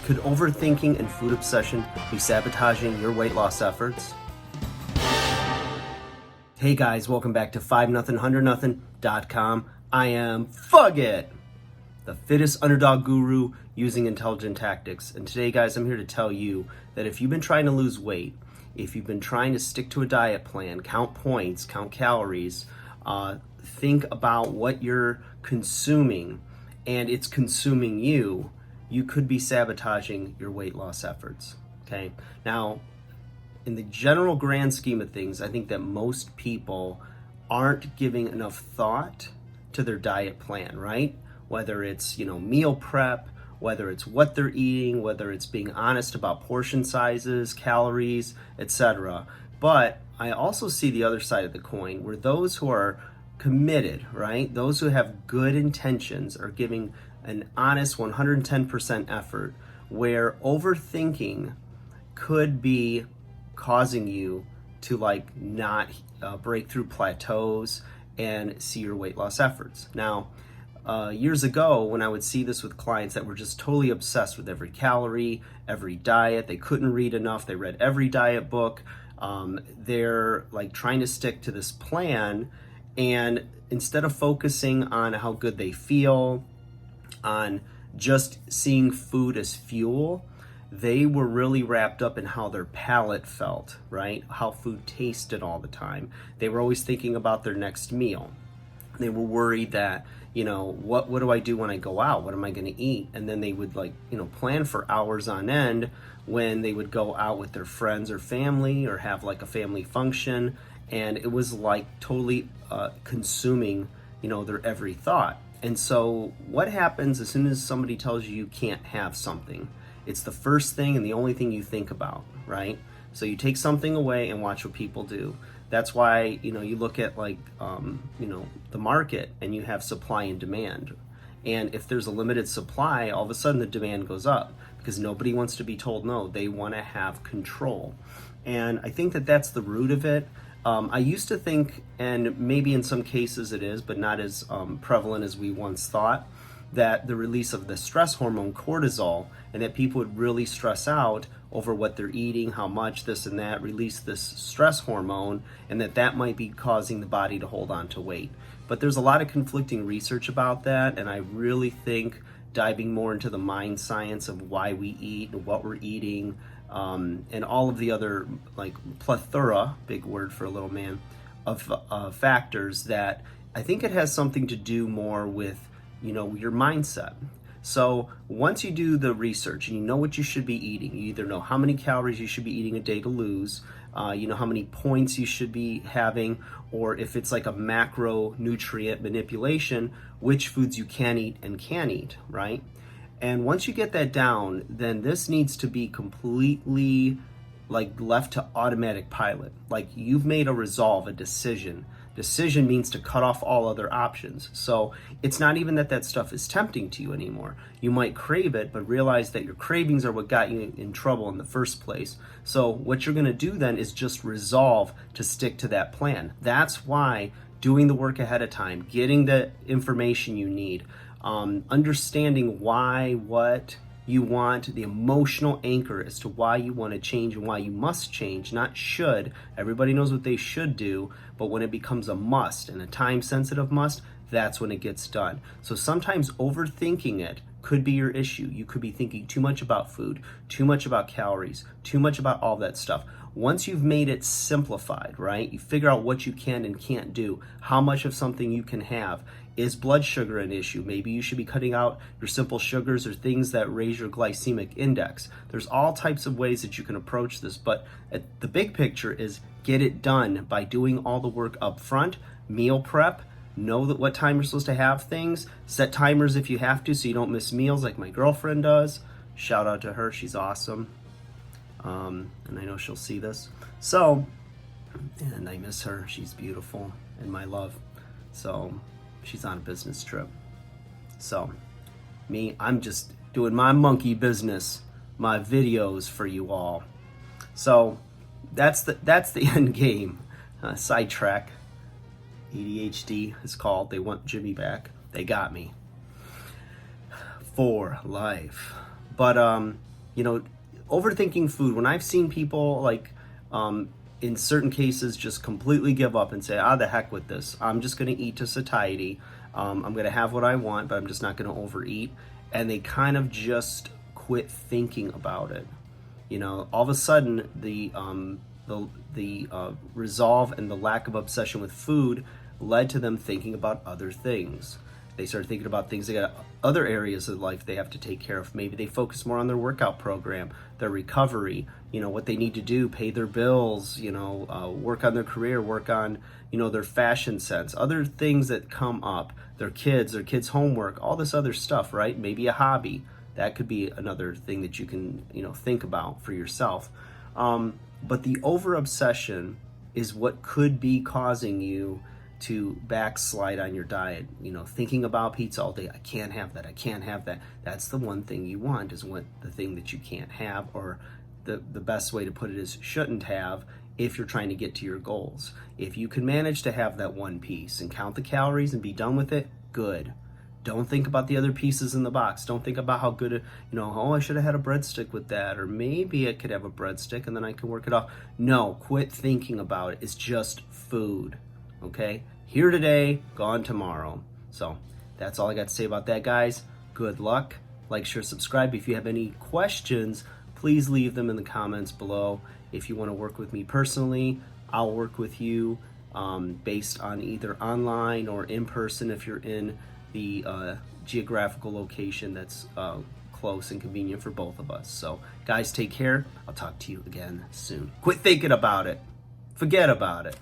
Could overthinking and food obsession be sabotaging your weight loss efforts? Hey guys, welcome back to 5nothing100nothing.com. I am Fugit, the fittest underdog guru using intelligent tactics. And today, guys, I'm here to tell you that if you've been trying to lose weight, if you've been trying to stick to a diet plan, count points, count calories, think about what you're consuming, and it's consuming you, you could be sabotaging your weight loss efforts. Okay? Now, in the general grand scheme of things, I think that most people aren't giving enough thought to their diet plan, right? Whether it's, meal prep, whether it's what they're eating, whether it's being honest about portion sizes, calories, etc. But I also see the other side of the coin where those who are committed, right? Those who have good intentions are giving an honest 110% effort, where overthinking could be causing you to not break through plateaus and see your weight loss efforts. Now, years ago, when I would see this with clients that were just totally obsessed with every calorie, every diet, they couldn't read enough, they read every diet book, they're trying to stick to this plan, and instead of focusing on how good they feel, on just seeing food as fuel, they were really wrapped up in how their palate felt, right? How food tasted all the time. They were always thinking about their next meal. They were worried that, what do I do when I go out? What am I going to eat? And then they would plan for hours on end when they would go out with their friends or family or have a family function. And it was totally consuming, their every thought. And so what happens as soon as somebody tells you you can't have something? It's the first thing and the only thing you think about, right? So you take something away and watch what people do. That's why, you look at the market and you have supply and demand. And if there's a limited supply, all of a sudden the demand goes up because nobody wants to be told no. They want to have control. And I think that that's the root of it. I used to think, and maybe in some cases it is, but not as prevalent as we once thought, that the release of the stress hormone cortisol, and that people would really stress out over what they're eating, how much, this and that, release this stress hormone, and that might be causing the body to hold on to weight. But there's a lot of conflicting research about that, and I really think diving more into the mind science of why we eat and what we're eating, and all of the other plethora, big word for a little man, of factors, that I think it has something to do more with your mindset. So once you do the research and you know what you should be eating, you either know how many calories you should be eating a day to lose, you know how many points you should be having, or if it's a macronutrient manipulation, which foods you can eat and can't eat, right? And once you get that down, then this needs to be completely left to automatic pilot. You've made a resolve, a decision. Decision means to cut off all other options. So it's not even that stuff is tempting to you anymore. You might crave it, but realize that your cravings are what got you in trouble in the first place. So what you're going to do then is just resolve to stick to that plan. That's why doing the work ahead of time, getting the information you need, understanding why, what you want, the emotional anchor as to why you want to change and why you must change, not should. Everybody knows what they should do, but when it becomes a must and a time-sensitive must, that's when it gets done. So sometimes overthinking it could be your issue. You could be thinking too much about food, too much about calories, too much about all that stuff. Once you've made it simplified, right? You figure out what you can and can't do, how much of something you can have. Is blood sugar an issue? Maybe you should be cutting out your simple sugars or things that raise your glycemic index. There's all types of ways that you can approach this, but the big picture is get it done by doing all the work up front, meal prep, know that what time you're supposed to have things, set timers if you have to so you don't miss meals like my girlfriend does. Shout out to her, she's awesome. And I know she'll see this. So, and I miss her, she's beautiful and my love. So, she's on a business trip. So, me, I'm just doing my monkey business, my videos for you all. So, that's the end game. Sidetrack. ADHD is called. They want Jimmy back. They got me. For life. But You know, overthinking food, when I've seen people like in certain cases just completely give up and say, the heck with this, I'm just going to eat to satiety, I'm going to have what I want, but I'm just not going to overeat, and they kind of just quit thinking about it. You know, all of a sudden the resolve and the lack of obsession with food led to them thinking about other things. They started thinking about things, they got other areas of life they have to take care of. Maybe they focus more on their workout program, their recovery, you know, what they need to do, pay their bills, you know, work on their career, work on, you know, their fashion sense, other things that come up, their kids' homework, all this other stuff, right? Maybe a hobby. That could be another thing that you can, you know, think about for yourself. But the over obsession is what could be causing you to backslide on your diet. You know, thinking about pizza all day, I can't have that, I can't have that. That's the one thing you want, is what the thing that you can't have, or the best way to put it is shouldn't have, if you're trying to get to your goals. If you can manage to have that one piece and count the calories and be done with it, good. Don't think about the other pieces in the box. Don't think about how good, I should have had a breadstick with that, or maybe I could have a breadstick and then I can work it off. No, quit thinking about it. It's just food, okay? Here today, gone tomorrow. So that's all I got to say about that, guys. Good luck. Like, share, subscribe. If you have any questions, please leave them in the comments below. If you want to work with me personally, I'll work with you based on either online or in person if you're in the geographical location that's close and convenient for both of us. So guys, take care. I'll talk to you again soon. Quit thinking about it. Forget about it.